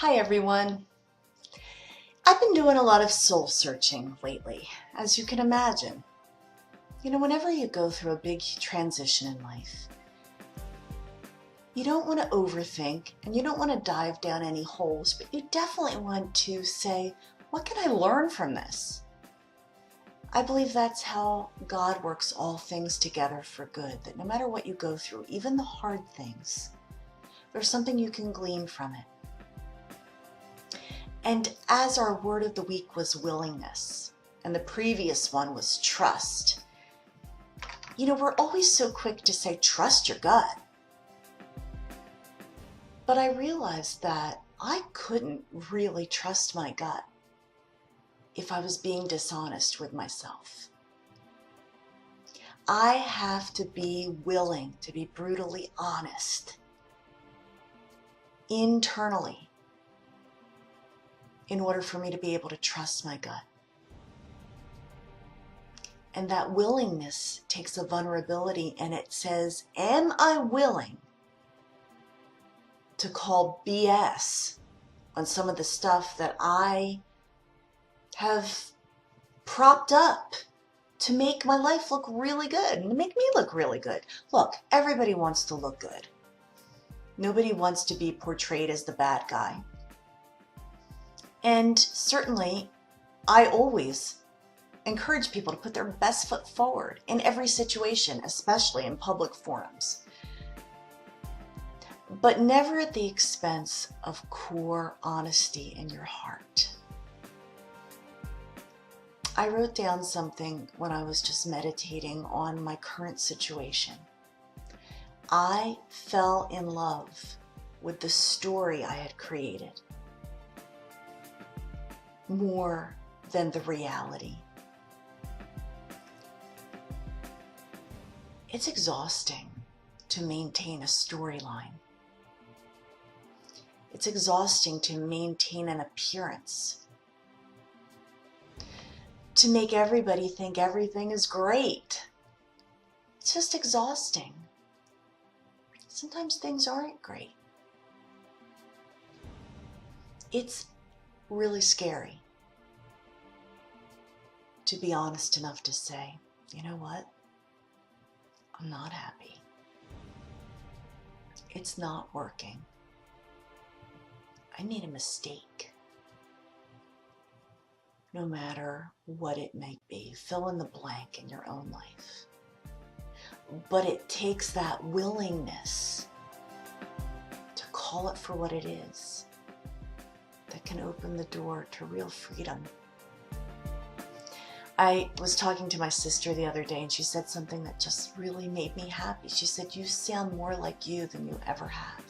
Hi everyone. I've been doing a lot of soul searching lately, as you can imagine. Whenever you go through a big transition in life, you don't want to overthink and you don't want to dive down any holes, but you definitely want to say, what can I learn from this? I believe that's how God works all things together for good, that no matter what you go through, even the hard things, there's something you can glean from it. And as our word of the week was willingness, and the previous one was trust, we're always so quick to say, trust your gut. But I realized that I couldn't really trust my gut if I was being dishonest with myself. I have to be willing to be brutally honest internally in order for me to be able to trust my gut. And that willingness takes a vulnerability, and it says, am I willing to call BS on some of the stuff that I have propped up to make my life look really good and to make me look really good? Look, everybody wants to look good. Nobody wants to be portrayed as the bad guy. And certainly, I always encourage people to put their best foot forward in every situation, especially in public forums. But never at the expense of core honesty in your heart. I wrote down something when I was just meditating on my current situation. I fell in love with the story I had created more than the reality. It's exhausting to maintain a storyline. It's exhausting to maintain an appearance, to make everybody think everything is great. It's just exhausting. Sometimes things aren't great. It's really scary to be honest enough to say, you know what? I'm not happy. It's not working. I made a mistake. No matter what it might be, fill in the blank in your own life. But it takes that willingness to call it for what it is that can open the door to real freedom. I was talking to my sister the other day, and she said something that just really made me happy. She said, you sound more like you than you ever have.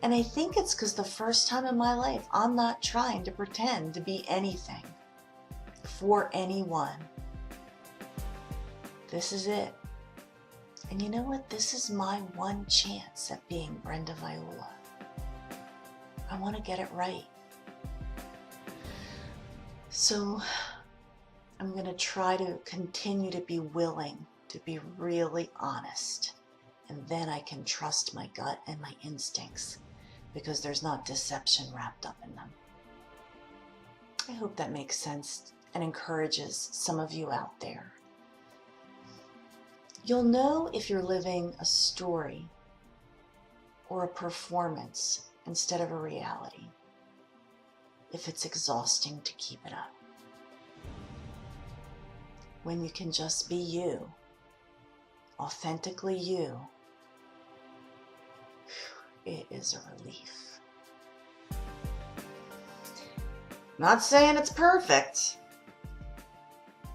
And I think it's because the first time in my life, I'm not trying to pretend to be anything for anyone. This is it. And you know what? This is my one chance at being Brenda Viola. I want to get it right. So I'm going to try to continue to be willing to be really honest. And then I can trust my gut and my instincts, because there's not deception wrapped up in them. I hope that makes sense and encourages some of you out there. You'll know if you're living a story or a performance instead of a reality, if it's exhausting to keep it up. When you can just be you, authentically you, it is a relief. Not saying it's perfect,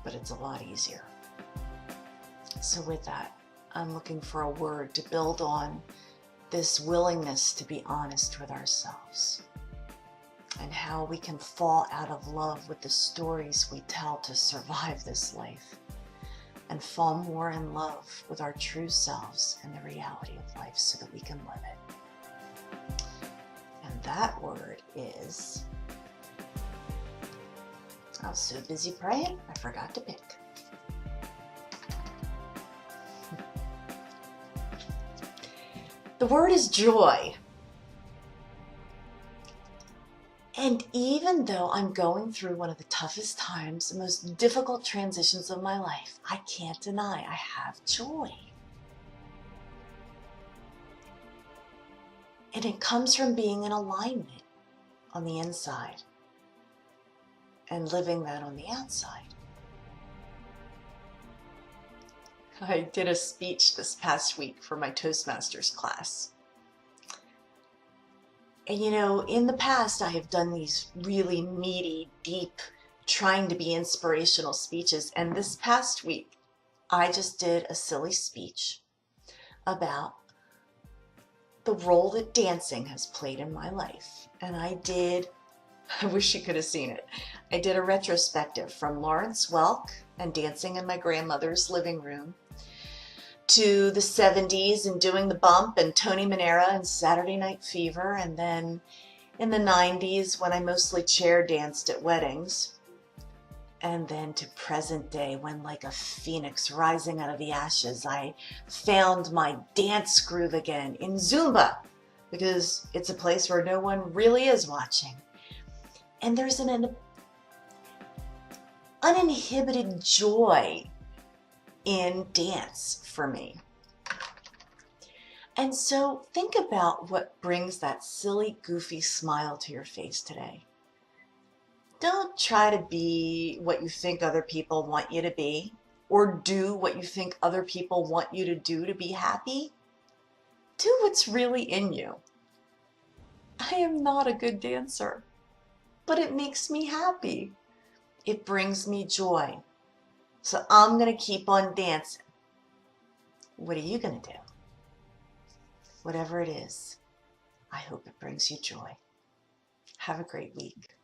but it's a lot easier. So with that, I'm looking for a word to build on this willingness to be honest with ourselves, and how we can fall out of love with the stories we tell to survive this life, and fall more in love with our true selves and the reality of life so that we can live it. And that word is, I was so busy praying, I forgot to pick. The word is joy. And even though I'm going through one of the toughest times, the most difficult transitions of my life, I can't deny I have joy. And it comes from being in alignment on the inside and living that on the outside. I did a speech this past week for my Toastmasters class. And you know, in the past, I have done these really meaty, deep, trying to be inspirational speeches. And this past week, I just did a silly speech about the role that dancing has played in my life. And I wish you could have seen it. I did a retrospective from Lawrence Welk and dancing in my grandmother's living room to the 70s and doing the bump and Tony Manera and Saturday Night Fever, and then in the 90s when I mostly chair danced at weddings, and then to present day when, like a phoenix rising out of the ashes, I found my dance groove again in Zumba, because it's a place where no one really is watching. And there's an uninhibited joy in dance for me. And so think about what brings that silly, goofy smile to your face today. Don't try to be what you think other people want you to be, or do what you think other people want you to do to be happy. Do what's really in you. I am not a good dancer, but it makes me happy. It brings me joy. So I'm going to keep on dancing. What are you going to do? Whatever it is, I hope it brings you joy. Have a great week.